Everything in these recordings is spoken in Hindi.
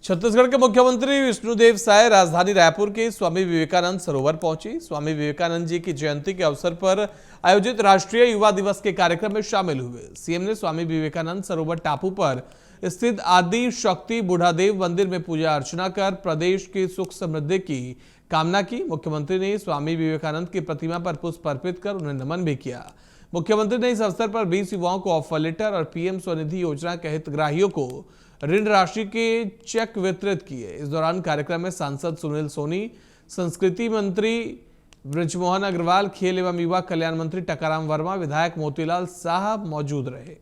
छत्तीसगढ़ के मुख्यमंत्री विष्णुदेव साय राजधानी रायपुर के स्वामी विवेकानंद सरोवर पहुंची। स्वामी विवेकानंद जी की जयंती के अवसर पर आयोजित राष्ट्रीय युवा दिवस के कार्यक्रम में शामिल हुए। सीएम ने स्वामी विवेकानंद सरोवर टापू पर स्थित आदि शक्ति बूढ़ादेव मंदिर में पूजा अर्चना कर प्रदेश की सुख समृद्धि की कामना की। मुख्यमंत्री ने स्वामी विवेकानंद की प्रतिमा पर पुष्प अर्पित कर उन्हें नमन भी किया। मुख्यमंत्री ने इस अवसर पर 20 युवाओं को ऑफर लेटर और पीएम स्वनिधि योजना के हितग्राहियों को ऋण राशि के चेक वितरित किए। इस दौरान कार्यक्रम में सांसद सुनील सोनी, संस्कृति मंत्री ब्रजमोहन अग्रवाल, खेल एवं युवा कल्याण मंत्री टकाराम वर्मा, विधायक मोतीलाल शाह मौजूद रहे।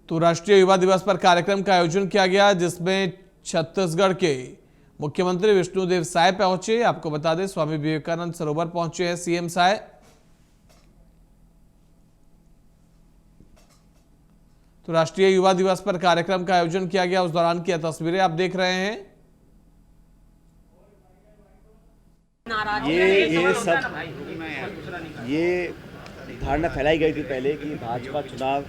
तो राष्ट्रीय युवा दिवस पर कार्यक्रम का आयोजन किया गया, जिसमें छत्तीसगढ़ के मुख्यमंत्री विष्णुदेव साय पहुंचे। आपको बता दें, स्वामी विवेकानंद सरोवर पहुंचे हैं सीएम साय। तो राष्ट्रीय युवा दिवस पर कार्यक्रम का आयोजन किया गया, उस दौरान की तस्वीरें आप देख रहे हैं। ये धारणा फैलाई गई थी पहले कि भाजपा चुनाव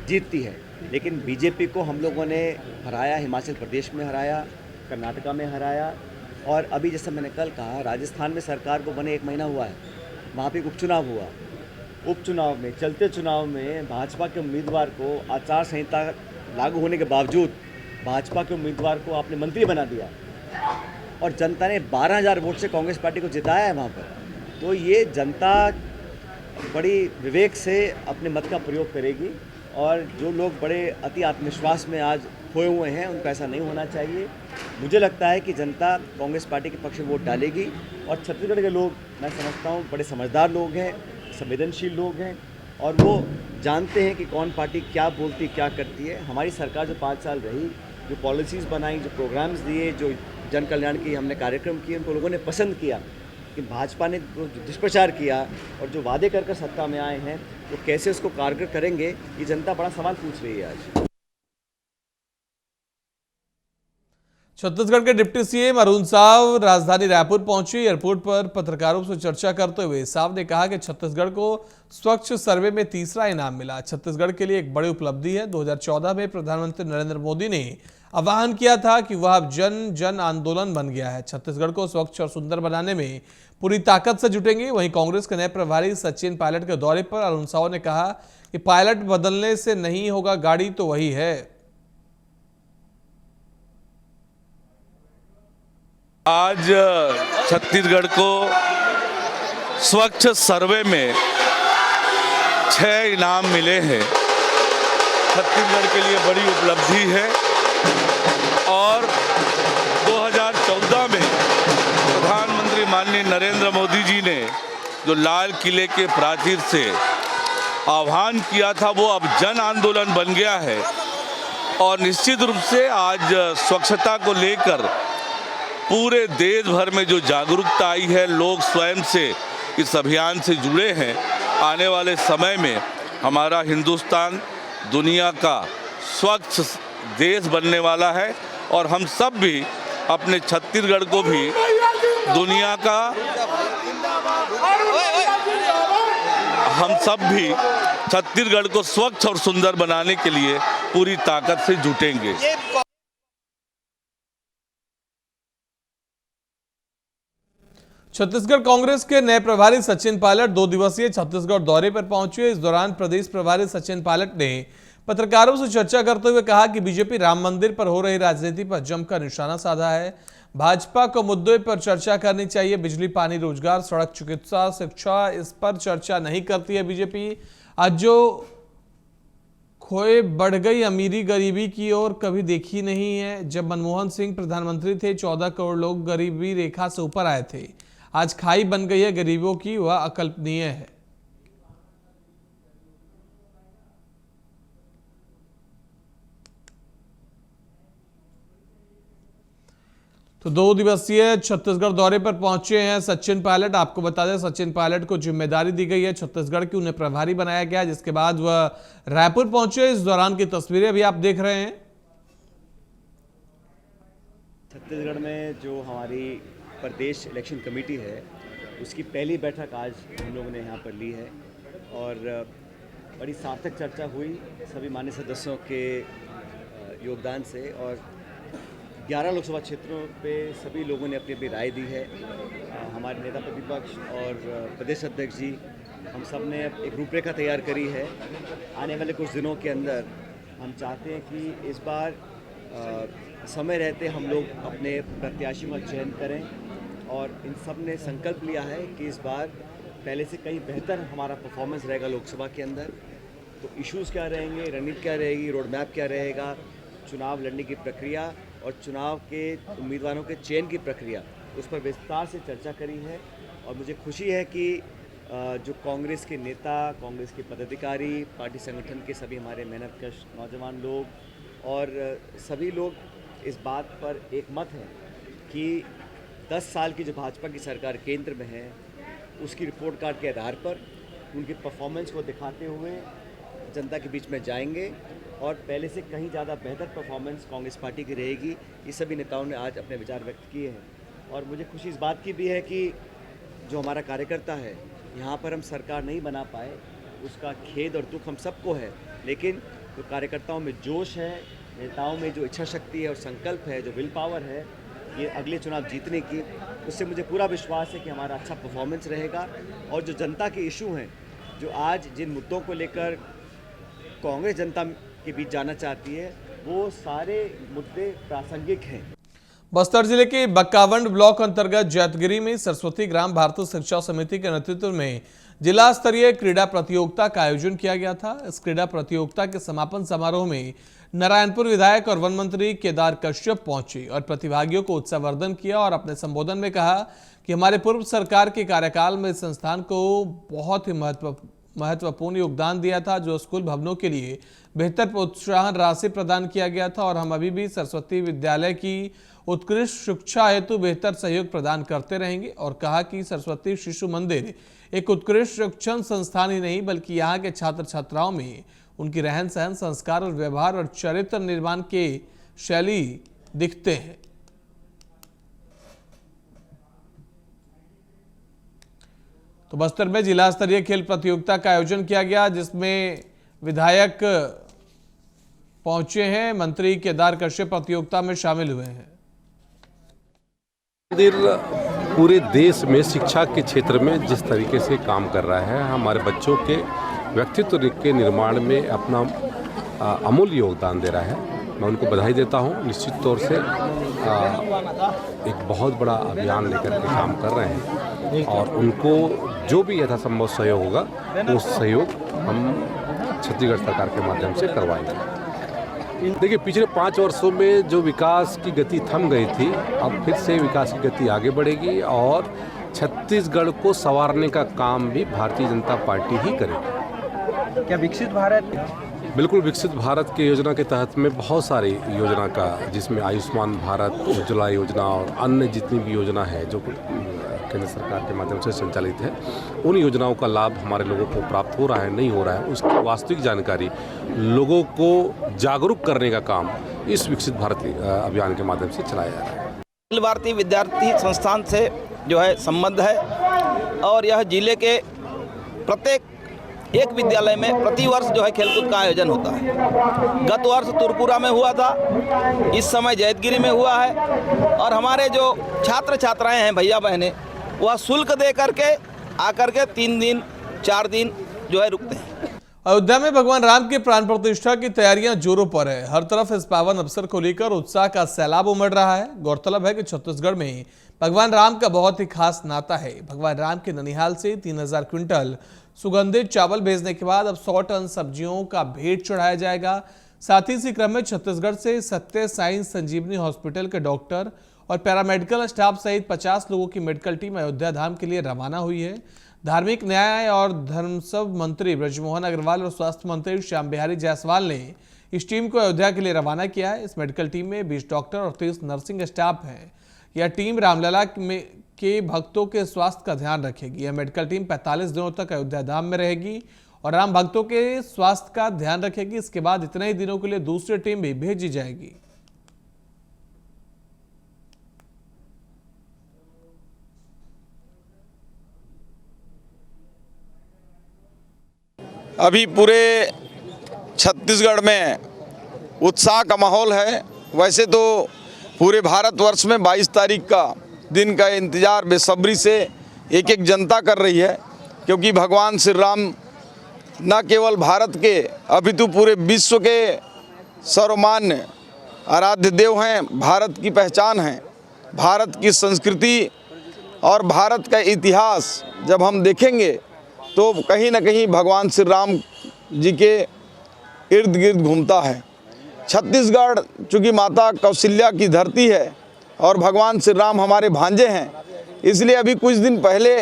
जीतती है, लेकिन बीजेपी को हम लोगों ने हराया, हिमाचल प्रदेश में हराया, कर्नाटका में हराया, और अभी जैसे मैंने कल कहा राजस्थान में सरकार को बने 1 महीना हुआ है, वहाँ पे उपचुनाव हुआ। उपचुनाव में, चलते चुनाव में भाजपा के उम्मीदवार को आचार संहिता लागू होने के बावजूद भाजपा के उम्मीदवार को आपने मंत्री बना दिया और जनता ने 12,000 वोट से कांग्रेस पार्टी को जिताया है वहाँ पर। तो ये जनता बड़ी विवेक से अपने मत का प्रयोग करेगी, और जो लोग बड़े अति आत्मविश्वास में आज खोए हुए हैं उनको ऐसा नहीं होना चाहिए। मुझे लगता है कि जनता कांग्रेस पार्टी के पक्ष में वोट डालेगी, और छत्तीसगढ़ के लोग मैं समझता हूँ बड़े समझदार लोग हैं, संवेदनशील लोग हैं, और वो जानते हैं कि कौन पार्टी क्या बोलती क्या करती है। हमारी सरकार जो 5 साल रही, जो पॉलिसीज़ बनाई, जो प्रोग्राम्स दिए, जो जन कल्याण की हमने कार्यक्रम किए, उनको लोगों ने पसंद किया। कि भाजपा ने जो दुष्प्रचार किया और जो वादे कर सत्ता में आए हैं वो कैसे उसको कारगर करेंगे, ये जनता बड़ा सवाल पूछ रही है आज। छत्तीसगढ़ के डिप्टी सीएम अरुण साव राजधानी रायपुर पहुंचे। एयरपोर्ट पर पत्रकारों से चर्चा करते हुए साव ने कहा कि छत्तीसगढ़ को स्वच्छ सर्वे में तीसरा इनाम मिला। छत्तीसगढ़ के लिए एक बड़ी उपलब्धि है। 2014 में प्रधानमंत्री नरेंद्र मोदी ने आह्वान किया था कि वह अब जन जन आंदोलन बन गया है। छत्तीसगढ़ को स्वच्छ और सुंदर बनाने में पूरी ताकत से जुटेंगे। वहीं कांग्रेस के नए प्रभारी सचिन पायलट के दौरे पर अरुण साव ने कहा कि पायलट बदलने से नहीं होगा, गाड़ी तो वही है। आज छत्तीसगढ़ को स्वच्छ सर्वे में 6 इनाम मिले हैं। छत्तीसगढ़ के लिए बड़ी उपलब्धि है, और 2014 में प्रधानमंत्री माननीय नरेंद्र मोदी जी ने जो लाल किले के प्राचीर से आह्वान किया था वो अब जन आंदोलन बन गया है। और निश्चित रूप से आज स्वच्छता को लेकर पूरे देश भर में जो जागरूकता आई है, लोग स्वयं से इस अभियान से जुड़े हैं। आने वाले समय में हमारा हिंदुस्तान दुनिया का स्वच्छ देश बनने वाला है, और हम सब भी अपने छत्तीसगढ़ को भी दुनिया का हम सब भी छत्तीसगढ़ को स्वच्छ और सुंदर बनाने के लिए पूरी ताकत से जुटेंगे। छत्तीसगढ़ कांग्रेस के नए प्रभारी सचिन पायलट 2 दिवसीय छत्तीसगढ़ दौरे पर पहुंचे। इस दौरान प्रदेश प्रभारी सचिन पायलट ने पत्रकारों से चर्चा करते हुए कहा कि बीजेपी राम मंदिर पर हो रही राजनीति पर जमकर निशाना साधा है। भाजपा को मुद्दों पर चर्चा करनी चाहिए। बिजली, पानी, रोजगार, सड़क, चिकित्सा, शिक्षा, इस पर चर्चा नहीं करती है बीजेपी। आज जो खोए बढ़ गई अमीरी गरीबी की ओर कभी देखी नहीं है। जब मनमोहन सिंह प्रधानमंत्री थे 14 करोड़ लोग गरीबी रेखा से ऊपर आए थे। आज खाई बन गई है गरीबों की, वह अकल्पनीय है। तो 2 दिवसीय छत्तीसगढ़ दौरे पर पहुंचे हैं सचिन पायलट। आपको बता दें, सचिन पायलट को जिम्मेदारी दी गई है छत्तीसगढ़ की, उन्हें प्रभारी बनाया गया, जिसके बाद वह रायपुर पहुंचे। इस दौरान की तस्वीरें भी आप देख रहे हैं। छत्तीसगढ़ में जो हमारी प्रदेश इलेक्शन कमेटी है उसकी पहली बैठक आज हम लोगों ने यहाँ पर ली है, और बड़ी सार्थक चर्चा हुई सभी मान्य सदस्यों के योगदान से, और 11 लोकसभा क्षेत्रों पे सभी लोगों ने अपनी अपनी राय दी है। हमारे नेता प्रतिपक्ष और प्रदेश अध्यक्ष जी, हम सब ने एक रूपरेखा तैयार करी है। आने वाले कुछ दिनों के अंदर हम चाहते हैं कि इस बार समय रहते हम लोग अपने प्रत्याशियों का चयन करें, और इन सब ने संकल्प लिया है कि इस बार पहले से कहीं बेहतर हमारा परफॉर्मेंस रहेगा लोकसभा के अंदर। तो इश्यूज़ क्या रहेंगे, रणनीति क्या रहेगी, रोड मैप क्या रहेगा, चुनाव लड़ने की प्रक्रिया और चुनाव के उम्मीदवारों के चयन की प्रक्रिया, उस पर विस्तार से चर्चा करी है। और मुझे खुशी है कि जो कांग्रेस के नेता, कांग्रेस के पदाधिकारी, पार्टी संगठन के सभी हमारे मेहनतकश नौजवान लोग और सभी लोग इस बात पर एक मत हैं कि 10 साल की जो भाजपा की सरकार केंद्र में है, उसकी रिपोर्ट कार्ड के आधार पर उनकी परफॉर्मेंस को दिखाते हुए जनता के बीच में जाएंगे, और पहले से कहीं ज़्यादा बेहतर परफॉर्मेंस कांग्रेस पार्टी की रहेगी। ये सभी नेताओं ने आज अपने विचार व्यक्त किए हैं, और मुझे खुशी इस बात की भी है कि जो हमारा कार्यकर्ता है, यहाँ पर हम सरकार नहीं बना पाए, उसका खेद और दुख हम सबको है, लेकिन जो कार्यकर्ताओं में जोश है, नेताओं में जो इच्छा शक्ति है और संकल्प है, जो विल पावर है ये अगले चुनाव जीतने की, उससे मुझे पूरा विश्वास है कि हमारा अच्छा परफॉर्मेंस रहेगा। और जो जनता के इशू हैं, जो आज जिन मुद्दों को लेकर कांग्रेस जनता के बीच जाना चाहती है, वो सारे मुद्दे प्रासंगिक हैं। बस्तर जिले के बक्कावंड ब्लॉक अंतर्गत जैतगिरी में सरस्वती ग्राम भारतीय शिक्षा समिति के नेतृत्व में जिला स्तरीय क्रीड़ा प्रतियोगिता का आयोजन किया गया था। इस क्रीड़ा प्रतियोगिता के समापन समारोह में नारायणपुर विधायक और वन मंत्री केदार कश्यप पहुंचे और प्रतिभागियों को उत्साहवर्धन किया और अपने संबोधन में कहा कि हमारे पूर्व सरकार के कार्यकाल में इस संस्थान को बहुत ही महत्वपूर्ण योगदान दिया था, जो स्कूल भवनों के लिए बेहतर प्रोत्साहन राशि प्रदान किया गया था, और हम अभी भी सरस्वती विद्यालय की उत्कृष्ट शिक्षा हेतु बेहतर सहयोग प्रदान करते रहेंगे। और कहा कि सरस्वती शिशु मंदिर एक उत्कृष्ट शिक्षण संस्थान ही नहीं, बल्कि यहाँ के छात्र छात्राओं में उनकी रहन सहन, संस्कार और व्यवहार और चरित्र निर्माण के शैली दिखते हैं। तो बस्तर में जिला स्तरीय खेल प्रतियोगिता का आयोजन किया गया, जिसमें विधायक पहुंचे हैं, मंत्री केदार कश्यप प्रतियोगिता में शामिल हुए हैं। मंदिर पूरे देश में शिक्षा के क्षेत्र में जिस तरीके से काम कर रहा है, हमारे बच्चों के व्यक्तित्व के निर्माण में अपना अमूल्य योगदान दे रहा है। मैं उनको बधाई देता हूं। निश्चित तौर से एक बहुत बड़ा अभियान लेकर के काम कर रहे हैं, और उनको जो भी यथासंभव सहयोग होगा वो सहयोग हम छत्तीसगढ़ सरकार के माध्यम से करवाएंगे। देखिए, पिछले 5 वर्षों में जो विकास की गति थम गई थी, अब फिर से विकास की गति आगे बढ़ेगी, और छत्तीसगढ़ को संवारने का काम भी भारतीय जनता पार्टी ही करेगी। क्या विकसित भारत? बिल्कुल, विकसित भारत के योजना के तहत में बहुत सारी योजना का, जिसमें आयुष्मान भारत, उज्ज्वला योजना और अन्य जितनी भी योजना है जो केंद्र सरकार के माध्यम से संचालित है, उन योजनाओं का लाभ हमारे लोगों को प्राप्त हो रहा है, नहीं हो रहा है, उसकी वास्तविक जानकारी लोगों को जागरूक करने का काम इस विकसित भारत अभियान के माध्यम से चलाया जा रहा है। अखिल भारतीय विद्यार्थी संस्थान से जो है संबंध है, और यह जिले के प्रत्येक एक विद्यालय में प्रतिवर्ष जो है खेलकूद का आयोजन होता है। गत वर्ष तुरपुरा में हुआ था, इस समय जैतगिरी में हुआ है, और हमारे जो छात्र छात्राएं हैं, भैया बहनें, वह शुल्क दे करके आकर के 3 दिन 4 दिन जो है रुकते हैं। अयोध्या में भगवान राम के प्राण प्रतिष्ठा की तैयारियां जोरों पर है। हर तरफ इस पावन अवसर को लेकर उत्साह का सैलाब उमड़ रहा है। गौरतलब है कि छत्तीसगढ़ में भगवान राम का बहुत ही खास नाता है। भगवान राम के ननिहाल से 3000 क्विंटल सुगंधित चावल भेजने के बाद अब 100 टन सब्जियों का भेंट चढ़ाया जाएगा। साथ ही इसी क्रम में छत्तीसगढ़ से सत्य साई संजीवनी हॉस्पिटल के डॉक्टर और पैरामेडिकल स्टाफ सहित 50 लोगों की मेडिकल टीम अयोध्या धाम के लिए रवाना हुई है। धार्मिक न्याय और धर्मस्व मंत्री ब्रजमोहन अग्रवाल और स्वास्थ्य मंत्री श्याम बिहारी जायसवाल ने इस टीम को अयोध्या के लिए रवाना किया है। इस मेडिकल टीम में 20 डॉक्टर और 30 नर्सिंग स्टाफ हैं। यह टीम रामलला के भक्तों के स्वास्थ्य का ध्यान रखेगी। यह मेडिकल टीम 45 दिनों तक अयोध्या धाम में रहेगी और राम भक्तों के स्वास्थ्य का ध्यान रखेगी। इसके बाद इतने ही दिनों के लिए दूसरी टीम भी भेजी जाएगी। अभी पूरे छत्तीसगढ़ में उत्साह का माहौल है। वैसे तो पूरे भारतवर्ष में 22 तारीख का दिन का इंतज़ार बेसब्री से एक एक जनता कर रही है, क्योंकि भगवान श्री राम न केवल भारत के अपितु पूरे विश्व के सर्वमान्य आराध्य देव हैं, भारत की पहचान हैं। भारत की संस्कृति और भारत का इतिहास जब हम देखेंगे तो कहीं न कहीं भगवान श्री राम जी के इर्द गिर्द घूमता है। छत्तीसगढ़ चूँकि माता कौशल्या की धरती है और भगवान श्री राम हमारे भांजे हैं, इसलिए अभी कुछ दिन पहले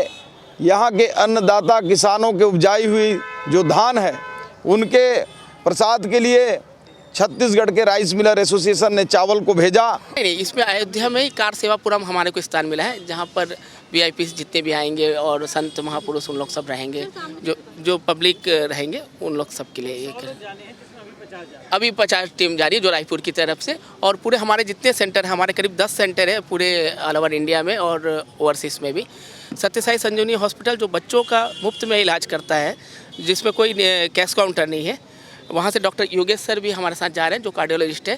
यहाँ के अन्नदाता किसानों के उपजाई हुई जो धान है उनके प्रसाद के लिए छत्तीसगढ़ के राइस मिलर एसोसिएशन ने चावल को भेजा। नहीं, इसमें अयोध्या में ही कार सेवापुरम हमारे को स्थान मिला है, जहाँ पर वीआईपी जितने भी आएंगे और संत महापुरुष उन लोग सब रहेंगे, जो पब्लिक रहेंगे उन लोग सब के लिए एक अभी 50 टीम जा रही है जो रायपुर की तरफ से, और पूरे हमारे जितने सेंटर हैं, हमारे करीब 10 सेंटर है पूरे ऑल ओवर इंडिया में और ओवरसीज़ में भी। सत्यसाई संजीवनी हॉस्पिटल जो बच्चों का मुफ्त में इलाज करता है, जिसमें कोई कैश काउंटर नहीं है, वहाँ से डॉक्टर योगेश सर भी हमारे साथ जा रहे हैं जो कार्डियोलॉजिस्ट है।